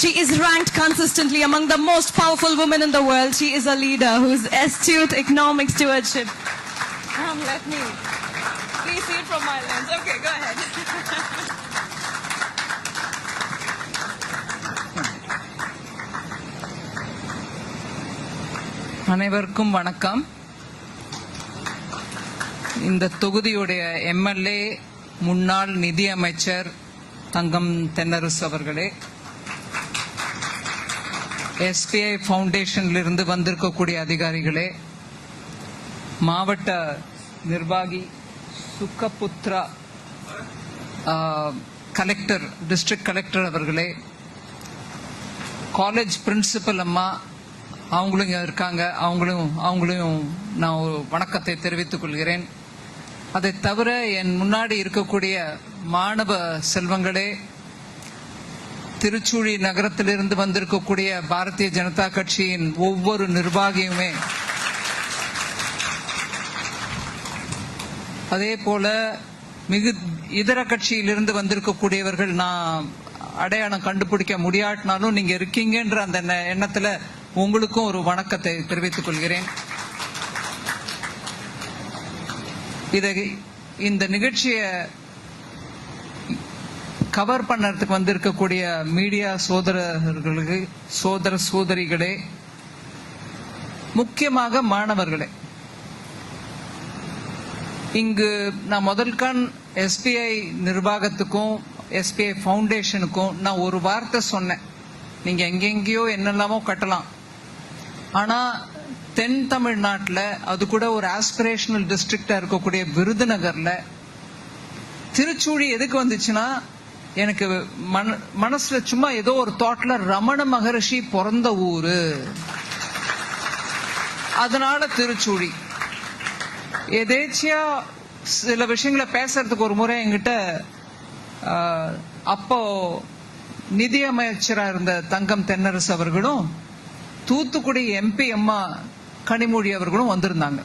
She is ranked consistently among the most powerful women in the world. She is a leader whose astute economic stewardship. Let me please see it from my lens. Okay, go ahead. அனைவருக்கும் வணக்கம். இந்த தொகுதியுடைய MLA முன்னாள் நிதி அமைச்சர் தங்கம் தென்னரசு அவர்களே, SBI ஃபவுண்டேஷனிலிருந்து வந்திருக்கக்கூடிய அதிகாரிகளே, மாவட்ட நிர்வாகி சுக்கபுத்ரா கலெக்டர், டிஸ்ட்ரிக்ட் கலெக்டர் அவர்களே, காலேஜ் பிரின்சிபல் அம்மா அவங்களும் இங்கே இருக்காங்க, அவங்களையும் நான் ஒரு வணக்கத்தை தெரிவித்துக் கொள்கிறேன். அதை தவிர என் முன்னாடி இருக்கக்கூடிய மாணவ செல்வங்களே, திருச்சூழி நகரத்திலிருந்து வந்திருக்கக்கூடிய பாரதிய ஜனதா கட்சியின் ஒவ்வொரு நிர்வாகியுமே, அதே போல இதர கட்சியிலிருந்து வந்திருக்கக்கூடியவர்கள் நான் அடையாளம் கண்டுபிடிக்க முடியாட்டினாலும் நீங்க இருக்கீங்கன்ற அந்த எண்ணத்துல உங்களுக்கும் ஒரு வணக்கத்தை தெரிவித்துக் கொள்கிறேன். இந்த நிகழ்ச்சியை கவர் பண்ணறதுக்கு வந்திருக்கக்கூடிய மீடியா சோதரர்களுக்கு, சோதர சோதரிகளே, முக்கியமாக மாணவர்களே, இங்கு நான் முதல்கண் எஸ்பிஐ நிர்வாகத்துக்கும் எஸ்பிஐ ஃபவுண்டேஷனுக்கும் நான் ஒரு வார்த்தை சொன்னேன். நீங்க எங்கெங்கயோ என்னெல்லாமோ கட்டலாம், ஆனா தென் தமிழ்நாட்டில், அது கூட ஒரு ஆஸ்பிரேஷனல் டிஸ்ட்ரிக்டா இருக்கக்கூடிய விருதுநகர்ல திருச்சூழி எதுக்கு வந்துச்சுன்னா, எனக்கு மனசுல சும்மா ஏதோ ஒரு தாட்ல ரமண மகரிஷி பிறந்த ஊரு, அதனால திருச்சூழி. எதேச்சியா சில விஷயங்களை பேசுறதுக்கு ஒரு முறை என்கிட்ட அப்போ நிதி அமைச்சரா இருந்த தங்கம் தென்னரசு அவர்களும் தூத்துக்குடி எம்பி அம்மா கனிமொழி அவர்களும் வந்திருந்தாங்க.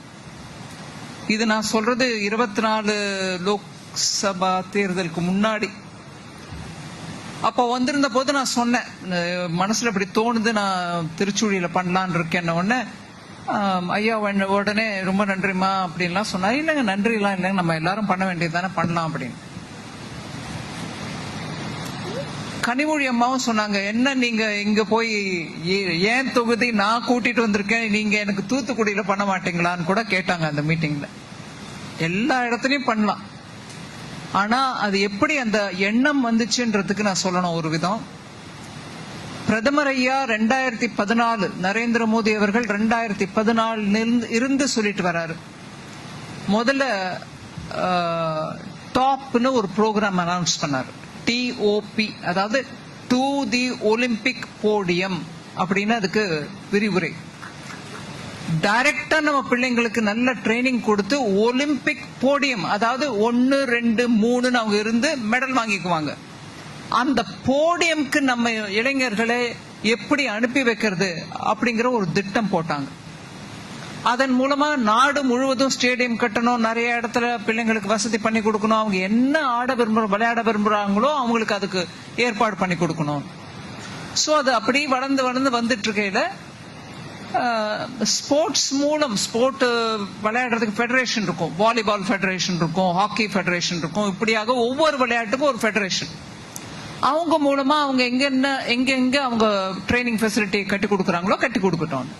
இது நான் சொல்றது 24 லோக்சபா தேர்தலுக்கு முன்னாடி. அப்ப வந்திருந்த போது நான் சொன்னேன், மனசுல இப்படி தோணுது, நான் திருச்சூழியில பண்ணலான் இருக்கேன். உடனே ஐயா உடனே ரொம்ப நன்றிமா அப்படின்லாம் சொன்னா. இல்லைங்க, நன்றி எல்லாம் இல்லைங்க, நம்ம எல்லாரும் பண்ண வேண்டியது தானே, பண்ணலாம் அப்படின்னு. கனிமொழி அம்மாவும் சொன்னாங்க, என்ன நீங்க இங்க போய் ஏன் தொகுதி நான் கூட்டிட்டு வந்திருக்கேன், நீங்க எனக்கு தூத்துக்குடியில பண்ண மாட்டீங்களான்னு கூட கேட்டாங்க அந்த மீட்டிங்ல. எல்லா இடத்துலயும் பண்ணலாம், ஆனா அது எப்படி அந்த எண்ணம் வந்துச்சுன்றதுக்கு நான் சொல்லணும் ஒரு விதம். பிரதமர் ஐயா 2014 நரேந்திர மோடி அவர்கள் 2014 இருந்து சொல்லிட்டு வராரு. முதல்ல டாப்னு ஒரு ப்ரோக்ராம் அனௌன்ஸ் பண்ணாரு, TOP, அதாவது டு தி ஒலிம்பிக் போடியம் அப்படின்னு அதுக்கு விரிவுரை. டைரக்டா நம்ம பிள்ளைங்களுக்கு நல்ல ட்ரைனிங் கொடுத்து ஒலிம்பிக் போடியம், அதாவது 1, 2, 3 அவங்க இருந்து மெடல் வாங்கிக்குவாங்க. அந்த போடியம்க்கு நம்ம இளைஞர்களை எப்படி அனுப்பி வைக்கிறது அப்படிங்கிற ஒரு திட்டம் போட்டாங்க. அதன் மூலமா நாடு முழுவதும் ஸ்டேடியம் கட்டணும், நிறைய இடத்துல பிள்ளைங்களுக்கு வசதி பண்ணி கொடுக்கணும், அவங்க என்ன ஆட விரும்புற விளையாட விரும்புறாங்களோ அவங்களுக்கு அதுக்கு ஏற்பாடு பண்ணி கொடுக்கணும். சோ அது அப்படி வளர்ந்து வளர்ந்து வந்துட்டு இருக்கையில ஸ்போர்ட்ஸ் மூலம், ஸ்போர்ட் விளையாடுறதுக்கு ஃபெடரேஷன் இருக்கும், வாலிபால் ஃபெடரேஷன் இருக்கும், ஹாக்கி ஃபெடரேஷன் இருக்கும், இப்படியாக ஒவ்வொரு விளையாட்டுக்கும் ஒரு ஃபெடரேஷன். அவங்க மூலமா அவங்க எங்க அவங்க ட்ரைனிங் ஃபெசிலிட்டி கட்டி கொடுக்குறாங்களோ கட்டி கொடுக்கட்டும்.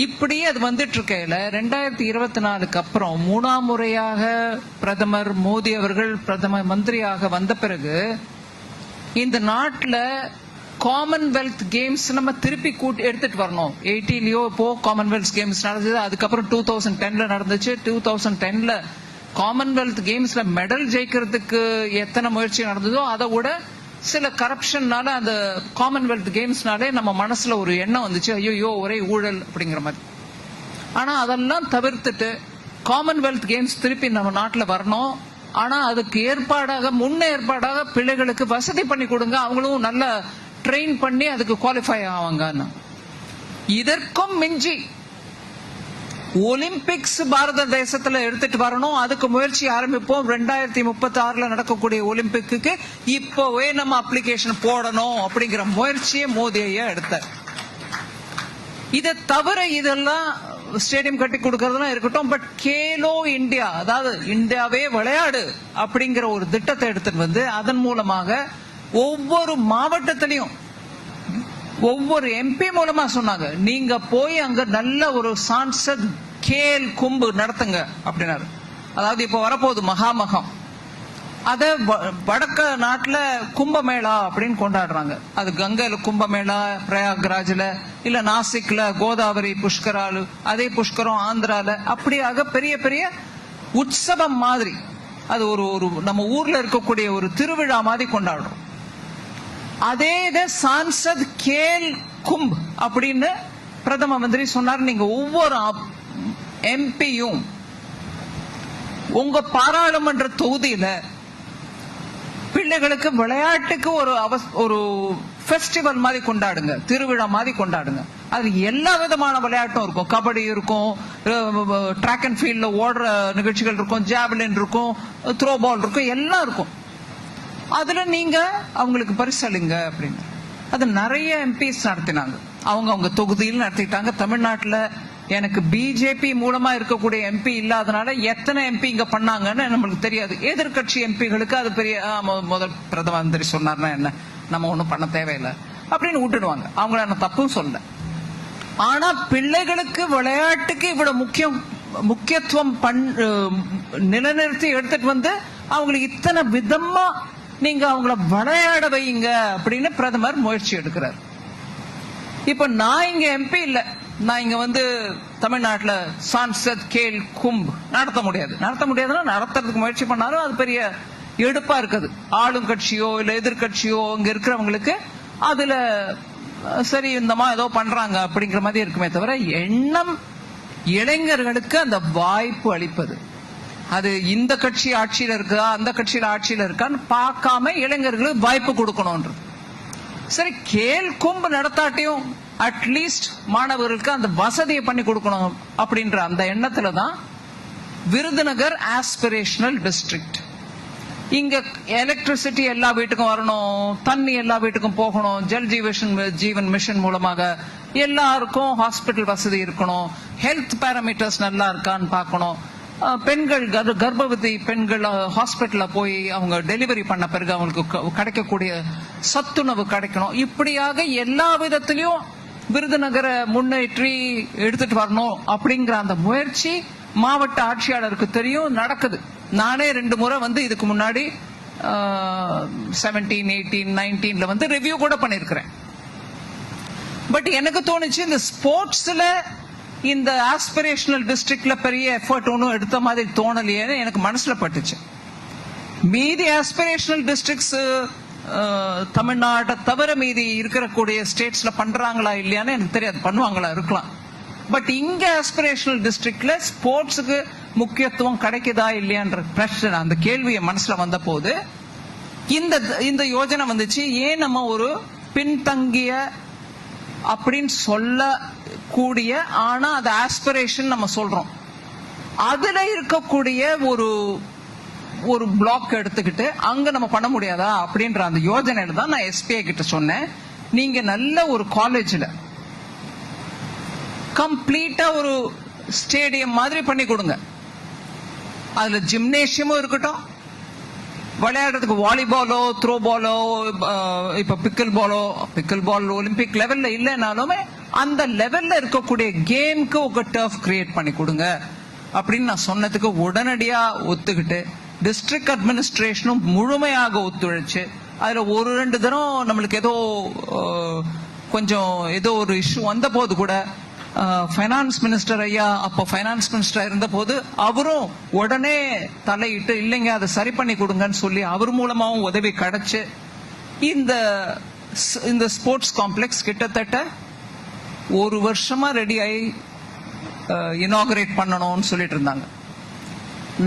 இப்படி அது வந்துட்டு இருக்கையில 2024க்கு அப்புறம் 3ஆம் முறையாக பிரதமர் மோடி அவர்கள் பிரதம மந்திரியாக வந்த பிறகு இந்த நாட்டுல காமன்வெல்த் கேம்ஸ் நம்ம திருப்பி எடுத்துட்டு வரணும். 80லயோ இப்போ காமன்வெல்த் கேம்ஸ் நடந்தது, அதுக்கப்புறம் 2010ல நடந்துச்சு. 2010ல காமன்வெல்த் கேம்ஸ்ல மெடல் ஜெயிக்கிறதுக்கு எத்தனை முயற்சி நடந்ததோ அதை விட சில கரப்ஷன்னால அந்த காமன்வெல்த் கேம்ஸ்னாலே நம்ம மனசுல ஒரு எண்ணம் வந்துச்சு, ஐயோ ஒரே ஊழல் அப்படிங்கிற மாதிரி. ஆனா அதெல்லாம் தவிர்த்துட்டு காமன்வெல்த் கேம்ஸ் திருப்பி நம்ம நாட்டுல வரணும். ஆனா அதுக்கு ஏற்பாடாக பிள்ளைகளுக்கு வசதி பண்ணி கொடுங்க, அவங்களும் நல்ல ட்ரெயின் பண்ணி அதுக்கு குவாலிஃபை ஆவாங்க. இதற்கும் மிஞ்சி ஒலிம்பிக்ஸ் பாரத தேசத்துல எடுத்துட்டு வரணும், அதுக்கு முயற்சி ஆரம்பிப்போம். 2036 நடக்கக்கூடிய ஒலிம்பிக்கு இப்பவே நம்ம அப்ளிகேஷன் போடணும் அப்படிங்கிற முயற்சியை மோடி ஐயா எடுத்தார். இதை தவிர இதெல்லாம் ஸ்டேடியம் கட்டி கொடுக்கறதுலாம் இருக்கட்டும், பட் கேலோ இந்தியா, அதாவது இந்தியாவே விளையாடு அப்படிங்கிற ஒரு திட்டத்தை எடுத்துட்டு வந்து அதன் மூலமாக ஒவ்வொரு மாவட்டத்திலையும் ஒவ்வொரு எம்பி மூலமா சொன்னாங்க, நீங்க போய் அங்க நல்ல ஒரு சான்சத் கேல் கும்பு நடத்துங்க அப்படின்னாரு. அதாவது இப்ப வரப்போகுது மகாமகம், அத வடக்க நாட்டுல கும்பமேளா அப்படின்னு கொண்டாடுறாங்க. அது கங்கையில கும்பமேளா, பிரயாக்ராஜ்ல, இல்ல நாசிக்ல கோதாவரி புஷ்கராலு, அதே புஷ்கரம் ஆந்திரால, அப்படியாக பெரிய பெரிய உற்சவம் மாதிரி அது ஒரு நம்ம ஊர்ல இருக்கக்கூடிய ஒரு திருவிழா மாதிரி கொண்டாடுறோம். அதே இதை சான்சத் கேல் கும்ப் அப்படின்னு பிரதம மந்திரி சொன்னார். நீங்க ஒவ்வொரு எம்பியும் உங்க பாராளுமன்ற தொகுதியில பிள்ளைகளுக்கு விளையாட்டுக்கு ஒரு ஃபெஸ்டிவல் மாதிரி கொண்டாடுங்க, திருவிழா மாதிரி கொண்டாடுங்க. அது எல்லா விதமான விளையாட்டும் இருக்கும். கபடி இருக்கும், ட்ராக் அண்ட் ஃபீல்ட்ல ஓடுற நிகழ்ச்சிகள் இருக்கும், ஜாவலின் இருக்கும், த்ரோ பால் இருக்கும், எல்லாம் இருக்கும். அதுல நீங்க அவங்களுக்கு பரிசளிங்க அப்படின்னு அது நிறைய எம்பிஸ் நடத்தினாங்க. அவங்க தொகுதியில் நடத்திட்டாங்க. தமிழ்நாட்டுல எனக்கு பிஜேபி மூலமா இருக்கக்கூடிய எம்பி இல்லாதனால எத்தனை எம்பி இங்க பண்ணாங்கன்னு நம்மளுக்கு தெரியாது. எதிர்கட்சி எம்பிகளுக்கு அது பெரிய முதல் பிரதம மந்திரி சொன்னார்னா என்ன, நம்ம ஒண்ணும் பண்ண தேவையில்லை அப்படின்னு விட்டுடுவாங்க. அவங்கள நான் தப்பும் சொல்ல. ஆனா பிள்ளைகளுக்கு விளையாட்டுக்கு இவ்வளவு முக்கியத்துவம் நிலைநிறுத்தி எடுத்துட்டு வந்து அவங்களுக்கு இத்தனை விதமா நீங்க அவங்கள விளையாட வைங்க அப்படின்னு பிரதமர் முயற்சி எடுக்கிறார். இப்ப நான் இங்க எம்பி இல்ல, நான் இங்க வந்து தமிழ்நாட்டுல சான்சத் கேல் கும்ப் நடத்த முடியாதுன்னா நடத்துறதுக்கு முயற்சி பண்ணாலும் அது பெரிய எடுப்பா இருக்குது. ஆளும் கட்சியோ இல்ல எதிர்கட்சியோ இங்க இருக்கிறவங்களுக்கு அதுல சரி இந்தமா ஏதோ பண்றாங்க அப்படிங்கிற மாதிரி இருக்குமே தவிர எண்ணம் இளைஞர்களுக்கு அந்த வாய்ப்பு அளிப்பது, அது இந்த கட்சி ஆட்சியில இருக்கா அந்த கட்சியில ஆட்சியில இருக்கான்னு பார்க்காம இளைஞர்களுக்கு வாய்ப்பு கொடுக்கணும்ன்றது. சரி, கேல் கும்பு நடத்தாட்டியும் அட்லீஸ்ட் மாணவர்களுக்கு அந்த வசதியை பண்ணி கொடுக்கணும் அப்படின்ற அந்த எண்ணத்துலதான் விருதுநகர் ஆஸ்பிரேஷனல் டிஸ்ட்ரிக்ட். இங்க எலக்ட்ரிசிட்டி எல்லா வீட்டுக்கும் வரணும், தண்ணி எல்லா வீட்டுக்கும் போகணும், ஜல் ஜீவன் மிஷன் மூலமாக எல்லாருக்கும் ஹாஸ்பிட்டல் வசதி இருக்கணும், ஹெல்த் பேராமீட்டர்ஸ் நல்லா இருக்கான்னு பார்க்கணும், பெண்கள் கர்ப்பவதி பெண்கள் ஹாஸ்பிட்டல்ல போய் அவங்க டெலிவரி பண்ண பிறகு அவங்களுக்கு கிடைக்கக்கூடிய சத்துணவு கிடைக்கணும். இப்படியாக எல்லா விதத்திலையும் விருதுநகரை முன்னேற்றி எடுத்துட்டு வரணும் அப்படிங்கிற அந்த முயற்சி மாவட்ட ஆட்சியாளருக்கு தெரியும், நடக்குது. நானே 2 முறை வந்து இதுக்கு முன்னாடி 17, 18, 19 வந்து ரிவ்யூ கூட பண்ணிருக்கிறேன். பட் எனக்கு தோணுச்சு இந்த ஸ்போர்ட்ஸ்ல இந்த ஆஸ்பிரேஷனல் டிஸ்ட்ரிக்ட்ல பெரிய எஃபர்ட் ஒன்றும் எடுத்த மாதிரி தோணலையேன்னு எனக்கு மனசுல பட்டுச்சு. மீதி ஆஸ்பிரேஷனல் டிஸ்ட்ரிக்ட்ஸ் தமிழ்நாட்டை தவிர மீதி இருக்கக்கூடிய ஸ்டேட்ஸ்ல பண்றாங்களா இல்லையான்னு எனக்கு தெரியாது, பண்ணுவாங்களா இருக்கலாம். பட் இங்க ஆஸ்பிரேஷனல் டிஸ்ட்ரிக்ட்ல ஸ்போர்ட்ஸுக்கு முக்கியத்துவம் கிடைக்குதா இல்லையான்ற பிரச்சனை, அந்த கேள்வியை மனசுல வந்த போது இந்த யோஜனை வந்துச்சு. ஏன் நம்ம ஒரு பின்தங்கிய அப்படின்னு சொல்ல கூடிய, ஆனா அது ஆஸ்பிரேஷன் நம்ம சொல்றோம், அதுல இருக்கக்கூடிய ஒரு பிளாக் எடுத்துக்கிட்டு அங்க நம்ம பண்ண முடியாதா அப்படின்ற அந்த யோஜனையில தான் நான் எஸ்பிஐ கிட்ட சொன்னேன், நீங்க நல்ல ஒரு காலேஜ்ல கம்ப்ளீட்டா ஒரு ஸ்டேடியம் மாதிரி பண்ணி கொடுங்க. அதுல ஜிம்னேஷியமும் இருக்கட்டும், விளையாடுறதுக்கு வாலிபாலோ த்ரோ பாலோ இப்ப பிக்கல் பால் ஒலிம்பிக் லெவல்ல இல்லைனாலுமே அந்த லெவல்ல இருக்கக்கூடிய கேம்க்கு ஒரு டர்ஃப் கிரியேட் பண்ணி கொடுங்க அப்படின்னு நான் சொன்னதுக்கு உடனடியா ஒத்துக்கிட்டு டிஸ்ட்ரிக்ட் அட்மினிஸ்ட்ரேஷனும் முழுமையாக ஒத்துழைச்சு, அதுல 1-2 தரம் நம்மளுக்கு ஏதோ ஒரு இஷ்யூ வந்த போது கூட ஃபைனான்ஸ் மினிஸ்டர் ஐயா, அப்போ ஃபைனான்ஸ் மினிஸ்டர் இருந்த போது அவரும் உடனே தலையிட்டு இல்லைங்க அதை சரி பண்ணி கொடுங்கன்னு சொல்லி அவர் மூலமாவும் உதவி கிடைச்சு இந்த ஸ்போர்ட்ஸ் காம்ப்ளெக்ஸ் கிட்டத்தட்ட 1 வருஷமா ரெடி ஆகி இனாகரேட் பண்ணணும்னு சொல்லிட்டு இருந்தாங்க.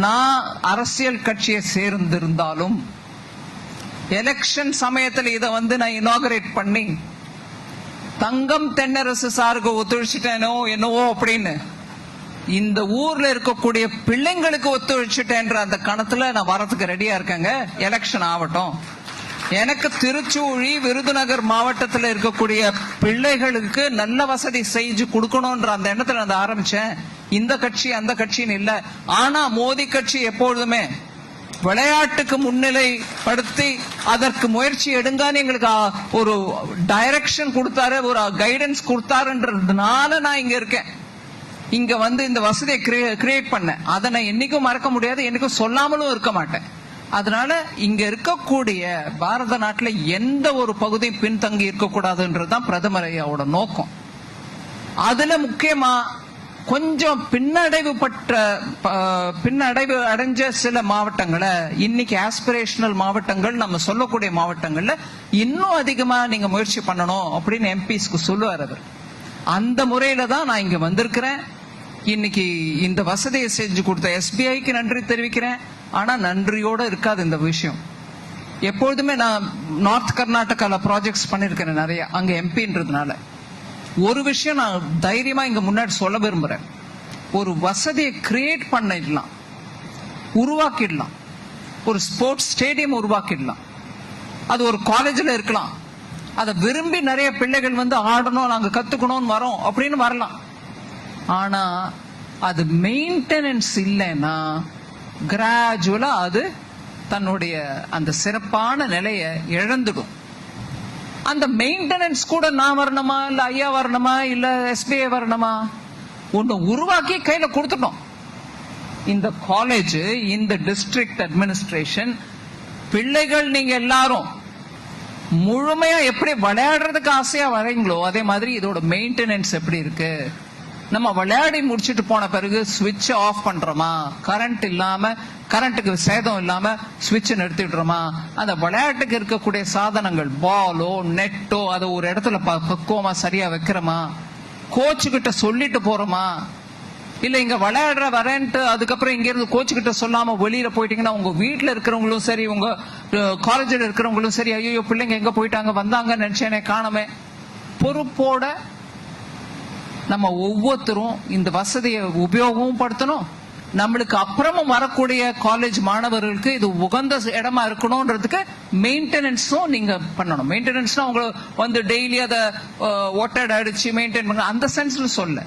நான் அரசியல் கட்சியை சேர்ந்திருந்தாலும் எலெக்ஷன் சமயத்தில் இதை நான் இனாகரேட் பண்ணி தங்கம் தென்னரசு சாருக்கு ஒத்துழைச்சிட்டேனோ என்னவோ அப்படின்னு இந்த ஊர்ல இருக்கக்கூடிய பிள்ளைங்களுக்கு ஒத்துழைச்சிட்டேன்ற அந்த கணத்துல நான் வரதுக்கு ரெடியா இருக்கேங்க. எலெக்ஷன் ஆகட்டும். எனக்கு திருச்சூழி விருதுநகர் மாவட்டத்தில் இருக்கக்கூடிய பிள்ளைகளுக்கு நல்ல வசதி செஞ்சு கொடுக்கணும்ன்ற அந்த எண்ணத்துல நான் ஆரம்பிச்சேன். இந்த கட்சி அந்த கட்சின்னு இல்ல. ஆனா மோடி கட்சி எப்பொழுதுமே விளையாட்டுக்கு முன்னிலைப்படுத்தி அதற்கு முயற்சி எடுங்கான்னு எங்களுக்கு ஒரு டைரக்ஷன் கொடுத்தாரு, ஒரு கைடன்ஸ் கொடுத்தாருன்றதுனால நான் இங்க இருக்கேன். இங்க வந்து இந்த வசதியை கிரியேட் பண்ணேன். அதை நான் என்னைக்கும் மறக்க முடியாது, என்னைக்கும் சொல்லாமலும் இருக்க மாட்டேன். அதனால இங்க இருக்கக்கூடிய பாரத நாட்டுல எந்த ஒரு பகுதியும் பின்தங்கி இருக்கக்கூடாதுன்றதுதான் பிரதமர் ஐயாவோட நோக்கம். அதுல முக்கியமா கொஞ்சம் பின்னடைவு அடைஞ்ச சில மாவட்டங்களை இன்னைக்கு ஆஸ்பிரேஷனல் மாவட்டங்கள் நம்ம சொல்லக்கூடிய மாவட்டங்கள்ல இன்னும் அதிகமா நீங்க முயற்சி பண்ணணும் அப்படின்னு எம்பிஸ்க்கு சொல்லுவார் அவர். அந்த முறையில தான் நான் இங்க வந்திருக்கிறேன். இன்னைக்கு இந்த வசதியை செஞ்சு கொடுத்த எஸ்பிஐக்கு நன்றி தெரிவிக்கிறேன். ஆனா நன்றியோட இருக்காது இந்த விஷயம். எப்பொழுதுமே நான் நார்த் கர்நாடகால ப்ராஜெக்ட்ஸ் பண்ணிருக்கிறேன் நிறைய, அங்க எம்பின்றதுனால. ஒரு விஷயம் நான் தைரியமா இங்க முன்னாடி சொல்ல விரும்புறேன். ஒரு வசதியை கிரியேட் பண்ணிடலாம், உருவாக்கிடலாம். ஒரு ஸ்போர்ட்ஸ் ஸ்டேடியம் உருவாக்கிடலாம். அது ஒரு காலேஜ்ல இருக்கலாம். அதை விரும்பி நிறைய பிள்ளைகள் வந்து ஆடணும், நாங்க கத்துக்கணும்னு வரோம் அப்படின்னு வரலாம். ஆனா அது மெயின்டெனன்ஸ் இல்லைன்னா கிராஜுவலா அது தன்னுடைய அந்த சிறப்பான நிலையை இழந்துடும். அந்த மெயின்டெனன்ஸ் கூட நான் வரணுமா, இல்ல ஐயா வரணுமா, இல்ல எஸ்பிஐ வரணுமா? ஒன்னு உருவாக்கி கையில கொடுத்துட்டோம். இந்த காலேஜ், இந்த டிஸ்ட்ரிக்ட் அட்மினிஸ்ட்ரேஷன், பிள்ளைகள் நீங்க எல்லாரும் முழுமையா எப்படி விளையாடுறதுக்கு ஆசையா வரீங்களோ அதே மாதிரி இதோட மெயின்டெனன்ஸ் எப்படி இருக்கு? நம்ம விளையாடி முடிச்சுட்டு போன பிறகு சுவிட்ச் ஆஃப் பண்றோமா? கரண்ட் இல்லாம, கரண்ட்டுக்கு சேதம் இல்லாம சுவிட்ச் நிறுத்திடுறோமா? அந்த விளையாட்டுக்கு இருக்கக்கூடிய சாதனங்கள், பாலோ நெட்டோ, அதை ஒரு இடத்துல பக்குவமா சரியா வைக்கிறோமா? கோச்சு கிட்ட சொல்லிட்டு போறோமா? இல்ல இங்க விளையாடுற வரேன்ட்டு அதுக்கப்புறம் இங்க இருந்து கோச்சு கிட்ட சொல்லாம வெளியில போயிட்டீங்கன்னா உங்க வீட்டுல இருக்கிறவங்களும் சரி, உங்க காலேஜில் இருக்கிறவங்களும் சரி, ஐயோ பிள்ளைங்க எங்க போயிட்டாங்க, வந்தாங்க நினைச்சேனே காணமே. பொறுப்போட நம்ம ஒவ்வொருத்தரும் இந்த வசதியை உபயோகமும் படுத்தணும். நம்மளுக்கு அப்புறமும் வரக்கூடிய காலேஜ் மாணவர்களுக்கு இது உகந்த இடமா இருக்கணும்ன்றதுக்கு மெயின்டெனன்ஸும் நீங்க பண்ணணும். மெயின்டெனன்ஸ்னா உங்களை வந்து டெய்லி அதை ஒட்டடை அடிச்சு மெயின்டைன் பண்ண அந்த சென்ஸ்ல சொல்ல,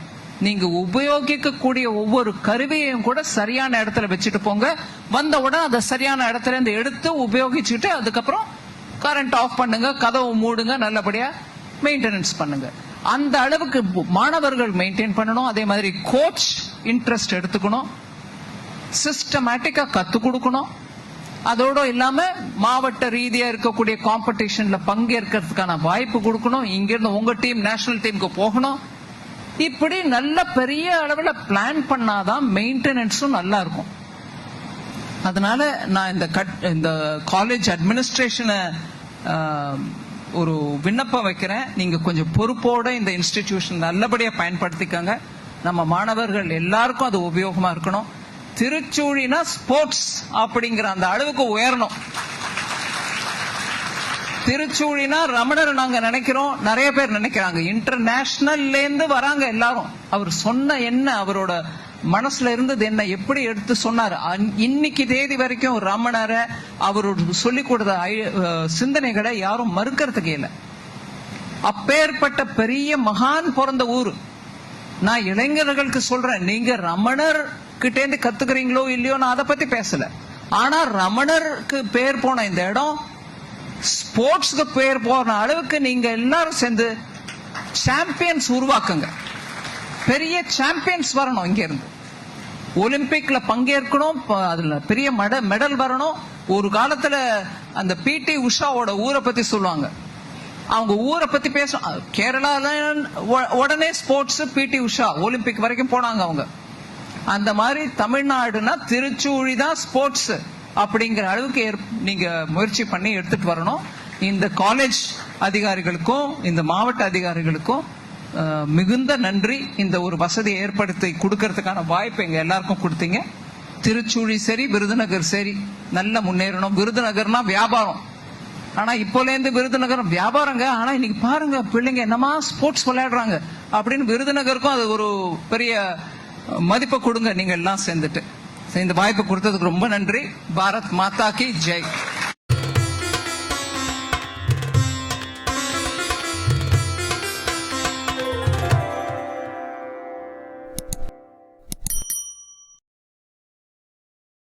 நீங்க உபயோகிக்கக்கூடிய ஒவ்வொரு கருவியையும் கூட சரியான இடத்துல வச்சுட்டு போங்க. வந்த உடனே அதை சரியான இடத்துல இருந்து எடுத்து உபயோகிச்சுட்டு அதுக்கப்புறம் கரண்ட் ஆஃப் பண்ணுங்க, கதவு மூடுங்க, நல்லபடியா மெயின்டெனன்ஸ் பண்ணுங்க. அந்த அளவுக்கு மாணவர்கள் மெயின்டைன் பண்ணணும். அதே மாதிரி கோச் இன்ட்ரெஸ்ட் எடுத்துக்கணும், சிஸ்டமேட்டிக்கா கத்து கொடுக்கணும். அதோட இல்லாம மாவட்ட ரீதியா இருக்கக்கூடிய காம்படிஷன்ல பங்கேற்கிறதுக்கான வாய்ப்பு கொடுக்கணும். இங்க இருந்து உங்க டீம் நேஷனல் டீமுக்கு போகணும். இப்படி நல்ல பெரிய அளவுல பிளான் பண்ணாதான் மெயின்டெனன்ஸும் நல்லா இருக்கும். அதனால நான் இந்த காலேஜ் அட்மினிஸ்ட்ரேஷனை ஒரு விண்ணப்பம் வைக்கிறேன். நீங்க கொஞ்சம் பொறுப்போட இந்த இன்ஸ்டிடியூஷன் நல்லபடியா பயன்படுத்திக்கங்க. நம்ம மாணவர்கள் எல்லாருக்கும் அது உபயோகமா இருக்கணும். திருச்சூழினா ஸ்போர்ட்ஸ் அப்படிங்கிற அந்த அளவுக்கு உயரணும். திருச்சூழினா ரமணர் நாங்க நினைக்கிறோம், நிறைய பேர் நினைக்கிறாங்க. இன்டர்நேஷனல்ல இருந்து வராங்க எல்லாரும். அவர் சொன்ன என்ன, அவரோட மனசுல இருந்தது என்ன, எப்படி எடுத்து சொன்னார். இன்னைக்கு தேதி வரைக்கும் ரமணரை அவரோட சொல்லிக் கொடுத்த சிந்தனைகளை யாரும் மறுக்கிறதுக்கு இல்லை. அப்பேற்பட்ட பெரிய மகான் பிறந்த ஊரு. நான் இளைஞர்களுக்கு சொல்றேன், நீங்க ரமணர் கிட்டே இருந்து கத்துக்கிறீங்களோ இல்லையோ நான் அதை பத்தி பேசல. ஆனா ரமணருக்கு பேர் போன இந்த இடம் ஸ்போர்ட்ஸ்க்கு பேர் போன அளவுக்கு நீங்க எல்லாரும் சேர்ந்து சாம்பியன்ஸ் உருவாக்குங்க. பெரிய சாம்பியன்ஸ் வரணும். இங்க இருந்து ஒலிம்பிக்ல பங்கேற்கணும், அதுல பெரிய மெடல் வரணும். ஒரு காலத்துல அந்த பிடி உஷாவோட ஊரை பத்தி சொல்லுவாங்க. அவங்க ஊரை பத்தி பேச, கேரளால உடனே ஸ்போர்ட்ஸ், பிடி உஷா ஒலிம்பிக் வரைக்கும் போனாங்க அவங்க. அந்த மாதிரி தமிழ்நாடுனா திருச்சூழி தான் ஸ்போர்ட்ஸ் அப்படிங்கிற அளவுக்கு நீங்க முயற்சி பண்ணி எடுத்துட்டு வரணும். இந்த காலேஜ் அதிகாரிகளுக்கும் இந்த மாவட்ட அதிகாரிகளுக்கும் மிகுந்த நன்றி. இந்த ஒரு வசதியை ஏற்படுத்தி கொடுக்கறதுக்கான வாய்ப்பு எங்க எல்லாருக்கும் கொடுத்தீங்க. திருச்சூழி சரி, விருதுநகர் சரி, நல்ல முன்னேறணும். விருதுநகர்னா வியாபாரம், ஆனா இப்போல இருந்து விருதுநகர் வியாபாரங்க. ஆனா இன்னைக்கு பாருங்க பிள்ளைங்க என்னமா ஸ்போர்ட்ஸ் விளையாடுறாங்க அப்படின்னு விருதுநகருக்கும் அது ஒரு பெரிய மதிப்பை கொடுங்க நீங்க எல்லாம் சேர்ந்துட்டு. இந்த வாய்ப்பு கொடுத்ததுக்கு ரொம்ப நன்றி. பாரத் மாதா கி ஜெய்.